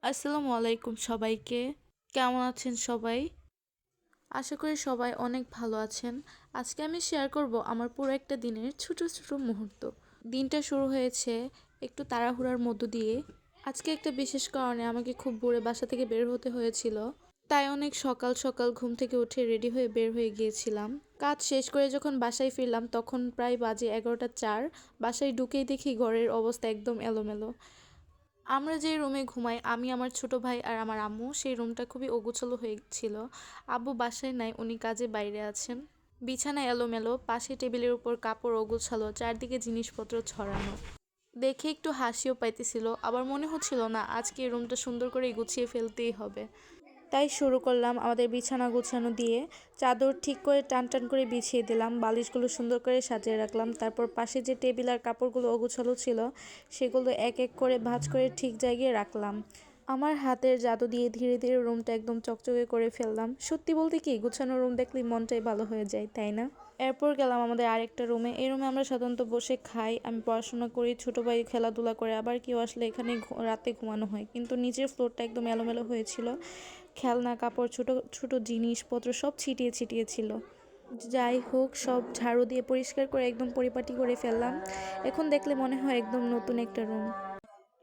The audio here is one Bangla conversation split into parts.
আসসালামু আলাইকুম সবাইকে। কেমন আছেন সবাই? আশা করি সবাই অনেক ভালো আছেন। আজকে আমি শেয়ার করব আমার পুরো একটা দিনের ছোট ছোট মুহূর্ত। দিনটা শুরু হয়েছে একটু তাড়াহুড়ার মধ্য দিয়ে। আজকে একটা বিশেষ কারণে আমাকে খুব ভোরে বাসা থেকে বের হতে হয়েছিল। তাই অনেক সকাল সকাল ঘুম থেকে উঠে রেডি হয়ে বের হয়ে গিয়েছিলাম। কাজ শেষ করে যখন বাসায় ফিরলাম তখন প্রায় বাজে 11টা 4। বাসায় ঢুকেই দেখি ঘরের অবস্থা একদম এলোমেলো। আমরা যে রুমে ঘুমাই আমি, আমার ছোট ভাই আর আমার আম্মু, সেই রুমটা খুবই অগোছালো হয়েছিল। আব্বু বাসায় নাই, উনি কাজে বাইরে আছেন। বিছানা এলোমেলো, পাশে টেবিলের উপর কাপড় অগোছালো, চারদিকে জিনিসপত্র ছড়ানো। দেখে একটু হাসিও পাইতেছিল, আবার মনে হচ্ছিল না আজকে এই রুমটা সুন্দর করে গুছিয়ে ফেলতেই হবে। তাই শুরু করলাম আমাদের বিছানা গোছানো দিয়ে। চাদর ঠিক করে টান টান করে বিছিয়ে দিলাম, বালিশগুলো সুন্দর করে সাজিয়ে রাখলাম। তারপর পাশে যে টেবিল আর কাপড়গুলো অগোছালো ছিল সেগুলো এক এক করে ভাঁজ করে ঠিক জায়গায় রাখলাম। আমার হাতের জাদু দিয়ে ধীরে ধীরে রুমটা একদম চকচকে করে ফেললাম। সত্যি বলতে কি, গুছানো রুম দেখলেই মনটাই ভালো হয়ে যায়, তাই না? এরপর গেলাম আমাদের আরেকটা রুমে। এই রুমে আমরা সাধারণত বসে খাই, আমি পড়াশোনা করি, ছোটো ভাই খেলাধুলা করে, আবার কেউ আসলে এখানে রাতে ঘুমানো হয়। কিন্তু নিচের ফ্লোরটা একদম এলোমেলো হয়েছিল, খেলনা, কাপড়, ছোট ছোট জিনিসপত্র সব ছিটিয়ে ছিটিয়ে ছিল। যাই হোক, সব ঝাড়ু দিয়ে পরিষ্কার করে একদম পরিপাটি করে ফেললাম। এখন দেখলে মনে হয় একদম নতুন একটা রুম।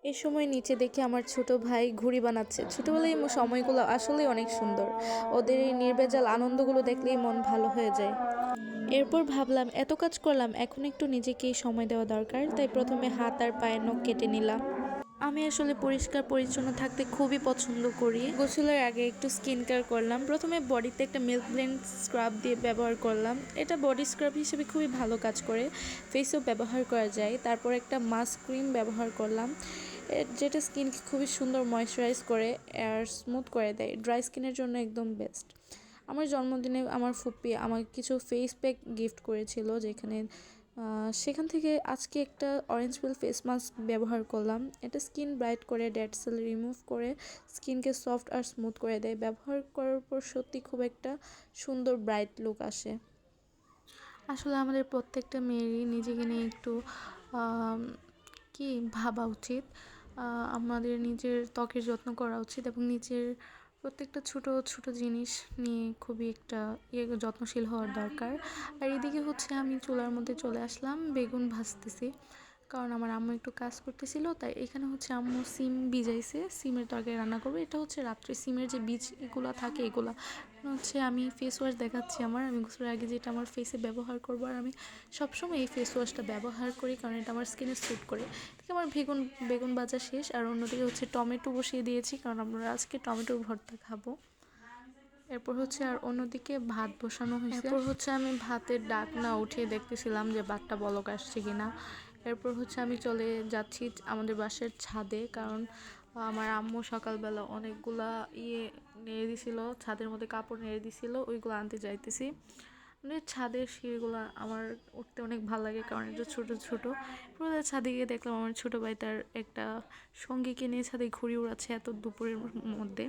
এই সময় নিচে দেখি আমার ছোট ভাই ঘুড়ি বানাচ্ছে। ছোটবেলায় এই সময়গুলো আসলেই অনেক সুন্দর। ওদের এই নির্ভেজাল আনন্দগুলো দেখলেই মন ভালো হয়ে যায়। এরপর ভাবলাম এত কাজ করলাম, এখন একটু নিজেকেই সময় দেওয়া দরকার। তাই প্রথমে হাত আর পায়ের নখ কেটে নিলাম। আমি আসলে পরিষ্কার পরিচ্ছন্ন থাকতে খুবই পছন্দ করি। গোসলের আগে একটু স্কিন কেয়ার করলাম। প্রথমে বডিতে একটা মিল্ক ব্লেন্ড স্ক্রাব দিয়ে ব্যবহার করলাম। এটা বডি স্ক্রাব হিসেবে খুবই ভালো কাজ করে, ফেসেও ব্যবহার করা যায়। তারপর একটা মাস্ক ক্রিম ব্যবহার করলাম, যেটা স্কিনকে খুবই সুন্দর ময়শ্চারাইজ করে আর স্মুথ করে দেয়। ড্রাই স্কিনের জন্য একদম বেস্ট। আমার জন্মদিনে আমার ফুপ্পি আমাকে কিছু ফেস প্যাক গিফট করেছিল, যেখানে সেখান থেকে আজকে একটা অরেঞ্জ পিল ফেস মাস্ক ব্যবহার করলাম। এটা স্কিন ব্রাইট করে, ডেড সেল রিমুভ করে স্কিনকে সফট আর স্মুথ করে দেয়। ব্যবহার করার পর সত্যি খুব একটা সুন্দর ব্রাইট লুক আসে। আসলে আমাদের প্রত্যেকটা মেয়েরই নিজেকে নিয়ে একটু কি ভাবা উচিত। আমাদের নিজের ত্বকের যত্ন করা উচিত এবং নিজের প্রত্যেকটা ছোট ছোট জিনিস নিয়ে খুবই একটা যত্নশীল হওয়ার দরকার। আর এদিকে হচ্ছে আমি চুলার মধ্যে চলে আসলাম, বেগুন ভাজতেছি, কারণ আমার আম্মু একটু কাজ করতেছিল। তাই এখানে হচ্ছে আম্মু সিম ভিজাইছে, সিমের তরকারি রান্না করবে। এটা হচ্ছে রাত্রে সিমের যে বীজ এগুলো থাকে, এগুলা হচ্ছে আমি ফেস ওয়াশ দেখাচ্ছি আমি গোসলের আগে যেটা আমার ফেসে ব্যবহার করবো। আর আমি সবসময় এই ফেস ওয়াশটা ব্যবহার করি কারণ এটা আমার স্কিনে স্যুট করে। এদিকে আমার বেগুন ভাজা শেষ, আর অন্যদিকে হচ্ছে টমেটো বসিয়ে দিয়েছি কারণ আমরা আজকে টমেটোর ভর্তা খাবো। এরপর হচ্ছে আর অন্যদিকে ভাত বসানো হয়েছে। এরপর হচ্ছে আমি ভাতের ডাকনা উঠিয়ে দেখতেছিলাম যে ভাতটা বলক আসছে কিনা। এরপর হচ্ছে আমি চলে যাচ্ছি আমাদের বাসার ছাদে, কারণ আমার আম্মু সকালবেলা অনেকগুলা নেড়ে দিছিল, ছাদের মধ্যে কাপড় নেড়ে দিছিল, ওইগুলো আনতে যাইতেছি। মানে ছাদের সিঁড়িগুলো আমার উঠতে অনেক ভালো লাগে কারণ এটা ছোটো ছোটো। পুরো ছাদে গিয়ে দেখলাম আমার ছোটো ভাই তার একটা সঙ্গীকে নিয়ে ছাদে ঘুড়ি উড়াচ্ছে এত দুপুরের মধ্যে।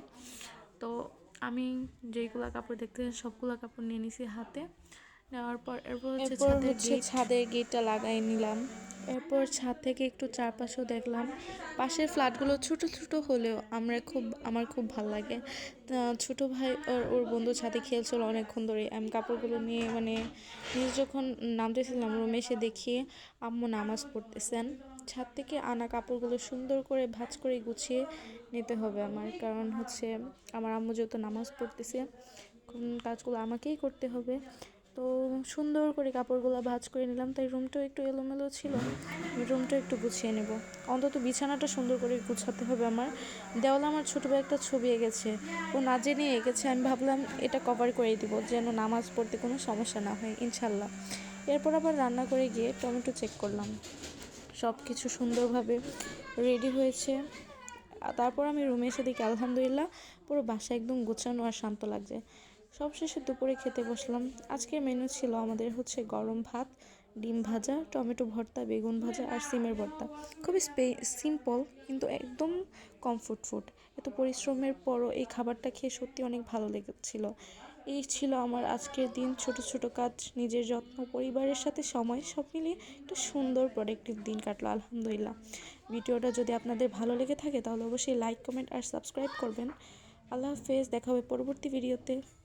তো আমি যেইগুলা কাপড় দেখতে সবগুলা কাপড় নিয়ে নিছি হাতে। নেওয়ার পর এরপর হচ্ছে ছাদের গেটটা লাগাই নিলাম। এরপর ছাদ থেকে একটু চারপাশেও দেখলাম। পাশের ফ্ল্যাটগুলো ছোট ছোট হলেও আমার খুব ভালো লাগে। ছোট ভাই ওর বন্ধু ছাদে খেলছিল অনেকক্ষণ ধরে। আমি কাপড়গুলো নিয়ে নিজে যখন নামতেছিলাম রুমে, এসে দেখি আম্মু নামাজ পড়তেছেন। ছাদ থেকে আনা কাপড়গুলো সুন্দর করে ভাঁজ করে গুছিয়ে নিতে হবে আমার, কারণ হচ্ছে আমার আম্মু যেহেতু নামাজ পড়তেছে কাজগুলো আমাকেই করতে হবে। তো সুন্দর করে কাপড়গুলো ভাঁজ করে নিলাম। তাই রুমটাও একটু এলোমেলো ছিল, রুমটা একটু গুছিয়ে নেব। অন্তত বিছানাটা সুন্দর করে গুছাতে হবে আমার। দেওয়ালে আমার ছোটো ভাই একটা ছবি এঁকেছে, ও না জেনে এঁকেছে। আমি ভাবলাম এটা কভার করে দিব যেন নামাজ পড়তে কোনো সমস্যা না হয়, ইনশাল্লাহ। এরপর আবার রান্না করে গিয়ে টমেটো চেক করলাম, সব কিছু সুন্দরভাবে রেডি হয়েছে। তারপর আমি রুমে এসে দেখি আলহামদুলিল্লাহ পুরো বাসা একদম গোছানো আর শান্ত লাগছে। সবশেষে দুপুরে খেতে বসলাম। আজকের মেনু ছিল আমাদের হচ্ছে গরম ভাত, ডিম ভাজা, টমেটো ভর্তা, বেগুন ভাজা আর সিমের ভর্তা। খুবই সিম্পল কিন্তু একদম কমফোর্ট ফুড। এত পরিশ্রমের পরও এই খাবারটা খেয়ে সত্যি অনেক ভালো লেগেছিল। এই ছিল আমার আজকের দিন, ছোট ছোট কাজ, নিজের যত্ন, পরিবারের সাথে সময়, সব মিলিয়ে একটা সুন্দর প্রোডাক্টিভ দিন কাটলো আলহামদুলিল্লাহ। ভিডিওটা যদি আপনাদের ভালো লেগে থাকে তাহলে অবশ্যই লাইক, কমেন্ট আর সাবস্ক্রাইব করবেন। আল্লাহ হাফেজ, দেখা হবে পরবর্তী ভিডিওতে।